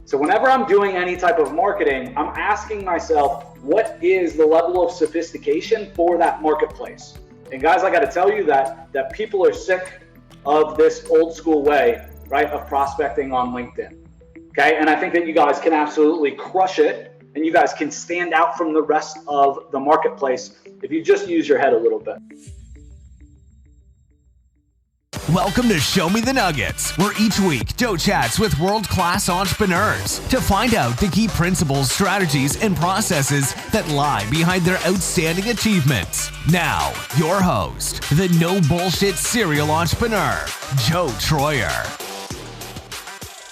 So whenever I'm doing any type of marketing, I'm asking myself, what is the level of sophistication for that marketplace? And guys, I got to tell you that people are sick of this old school way, right, of prospecting on LinkedIn. Okay, and I think that you guys can absolutely crush it, and you guys can stand out from the rest of the marketplace if you just use your head a little bit. Welcome to Show Me the Nuggets, where each week Joe chats with world-class entrepreneurs to find out the key principles, strategies, and processes that lie behind their outstanding achievements. Now, your host, the no-bullshit serial entrepreneur, Joe Troyer.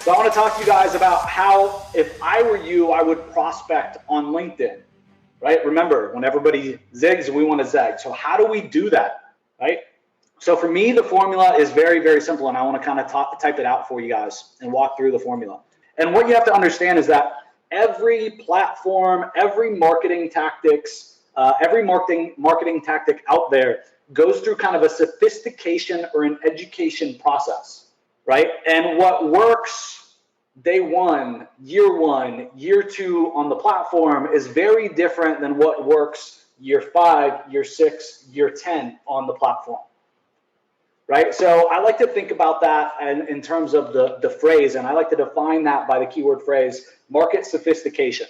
So I want to talk to you guys about how, if I were you, I would prospect on LinkedIn, right? Remember, when everybody zigs, we want to zag. So how do we do that, right? So for me, the formula is very, very simple, and I want to kind of type it out for you guys and walk through the formula. And what you have to understand is that every platform, every marketing tactics, every marketing tactic out there goes through kind of a sophistication or an education process, right? And what works day one, year two on the platform is very different than what works year 5, year 6, year 10 on the platform. Right? So I like to think about that in terms of the phrase, and I like to define that by the keyword phrase, market sophistication.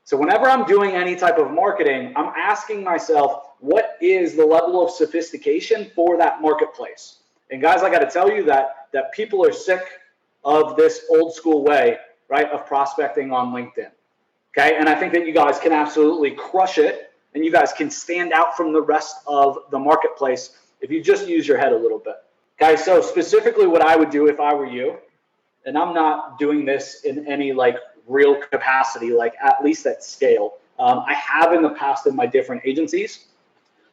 So whenever I'm doing any type of marketing, I'm asking myself, what is the level of sophistication for that marketplace? And guys, I got to tell you that people are sick of this old school way, right, of prospecting on LinkedIn. Okay? And I think that you guys can absolutely crush it, and you guys can stand out from the rest of the marketplace if you just use your head a little bit. Okay, so specifically what I would do if I were you, and I'm not doing this in any like real capacity, like at least at scale. I have in the past in my different agencies,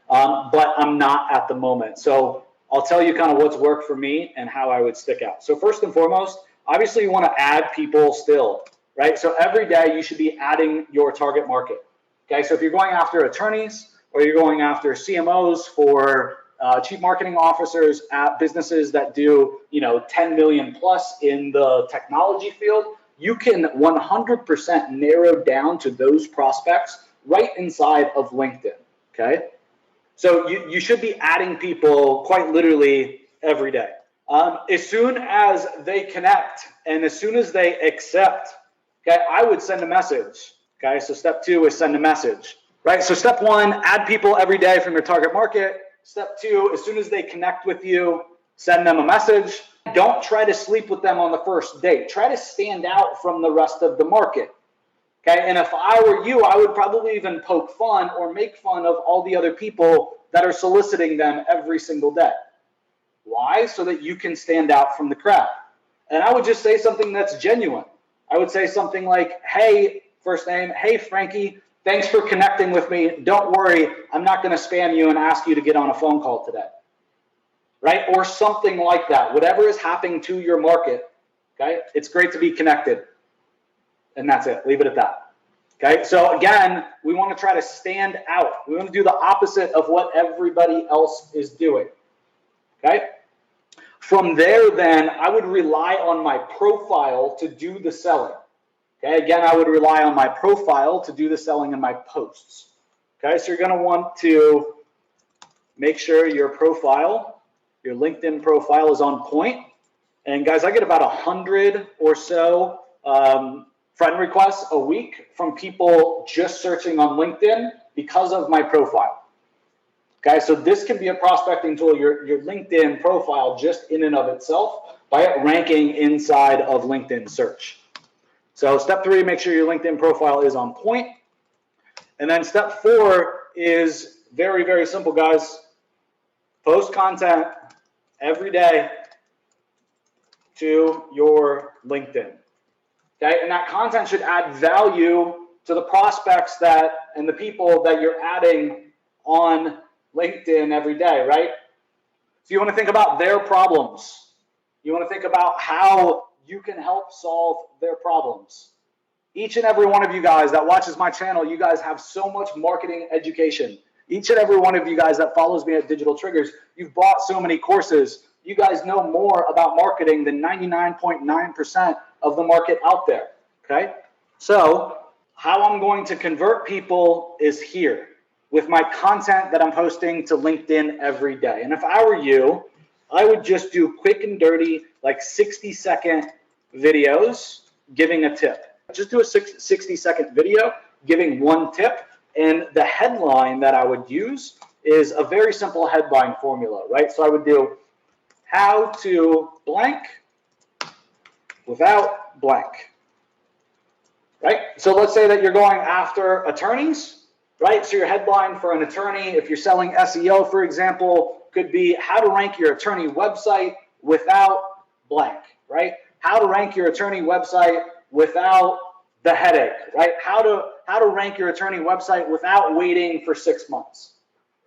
but I'm not at the moment. So I'll tell you kind of what's worked for me and how I would stick out. So first and foremost, obviously you want to add people still, right? So every day you should be adding your target market. Okay, so if you're going after attorneys or you're going after CMOs for chief marketing officers at businesses that do, 10 million plus in the technology field, you can 100% narrow down to those prospects right inside of LinkedIn, okay? So you should be adding people quite literally every day. As soon as they connect and as soon as they accept, okay, I would send a message, okay? So step 2 is send a message, right? So step 1, add people every day from your target market. Step 2, as soon as they connect with you, send them a message. Don't try to sleep with them on the first date. Try to stand out from the rest of the market. Okay, and if I were you, I would probably even poke fun or make fun of all the other people that are soliciting them every single day. Why? So that you can stand out from the crowd. And I would just say something that's genuine. I would say something like, hey, first name, hey, Frankie, thanks for connecting with me. Don't worry, I'm not going to spam you and ask you to get on a phone call today, right? Or something like that. Whatever is happening to your market, okay? It's great to be connected. And that's it. Leave it at that, okay? So again, we want to try to stand out. We want to do the opposite of what everybody else is doing, okay? From there, then, I would rely on my profile to do the selling. Okay, again, I would rely on my profile to do the selling in my posts. Okay, so you're going to want to make sure your profile, your LinkedIn profile is on point. And guys, I get about 100 or so friend requests a week from people just searching on LinkedIn because of my profile. Okay, so this can be a prospecting tool, your LinkedIn profile just in and of itself by it ranking inside of LinkedIn search. So step 3, make sure your LinkedIn profile is on point. And then step 4 is very, very simple, guys. Post content every day to your LinkedIn. Okay, and that content should add value to the prospects and the people that you're adding on LinkedIn every day, right? So you want to think about their problems. You want to think about how you can help solve their problems. Each and every one of you guys that watches my channel, you guys have so much marketing education. Each and every one of you guys that follows me at Digital Triggers, you've bought so many courses. You guys know more about marketing than 99.9% of the market out there. Okay, so how I'm going to convert people is here with my content that I'm posting to LinkedIn every day. And if I were you, I would just do quick and dirty, like 60-second videos giving a tip. Just do a 60-second video giving one tip. And the headline that I would use is a very simple headline formula, right? So I would do how to blank without blank, right? So let's say that you're going after attorneys, right? So your headline for an attorney, if you're selling SEO, for example, could be how to rank your attorney website without blank, right? How to rank your attorney website without the headache, right? How to rank your attorney website without waiting for 6 months.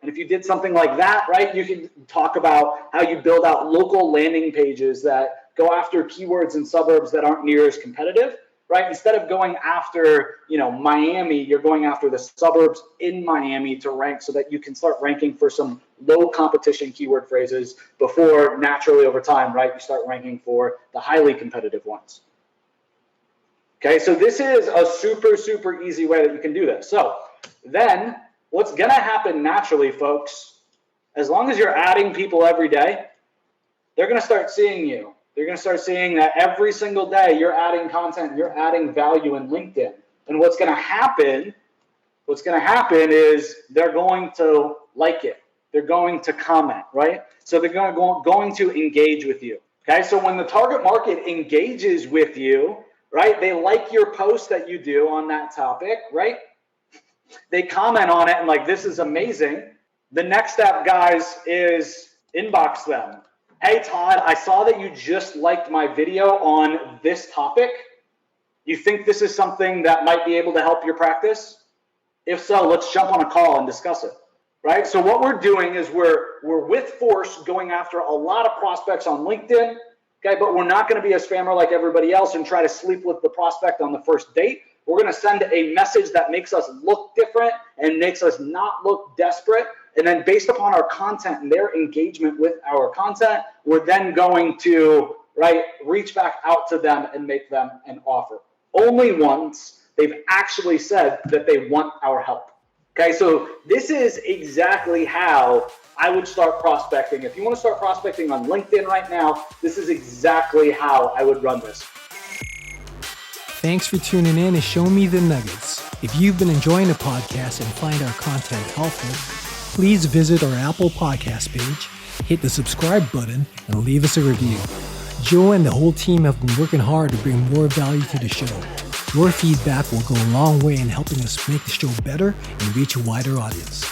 And if you did something like that, right, you can talk about how you build out local landing pages that go after keywords in suburbs that aren't near as competitive, right? Instead of going after, Miami, you're going after the suburbs in Miami to rank so that you can start ranking for some low competition keyword phrases before naturally over time, right, you start ranking for the highly competitive ones. Okay, so this is a super, super easy way that you can do this. So then what's going to happen naturally, folks, as long as you're adding people every day, they're going to start seeing you. They're going to start seeing that every single day you're adding content, you're adding value in LinkedIn. And what's going to happen is they're going to like it. They're going to comment, right? So they're going to engage with you. Okay, so when the target market engages with you, right, they like your post that you do on that topic, right? They comment on it and like, this is amazing. The next step, guys, is inbox them. Hey, Todd, I saw that you just liked my video on this topic. You think this is something that might be able to help your practice? If so, let's jump on a call and discuss it, right? So what we're doing is we're with force going after a lot of prospects on LinkedIn, okay? But we're not going to be a spammer like everybody else and try to sleep with the prospect on the first date. We're going to send a message that makes us look different and makes us not look desperate. And then based upon our content and their engagement with our content, we're then going to, right, reach back out to them and make them an offer. Only once they've actually said that they want our help. Okay, so this is exactly how I would start prospecting. If you want to start prospecting on LinkedIn right now, this is exactly how I would run this. Thanks for tuning in to Show Me the Nuggets. If you've been enjoying the podcast and find our content helpful, please visit our Apple Podcast page, hit the subscribe button, and leave us a review. Joe and the whole team have been working hard to bring more value to the show. Your feedback will go a long way in helping us make the show better and reach a wider audience.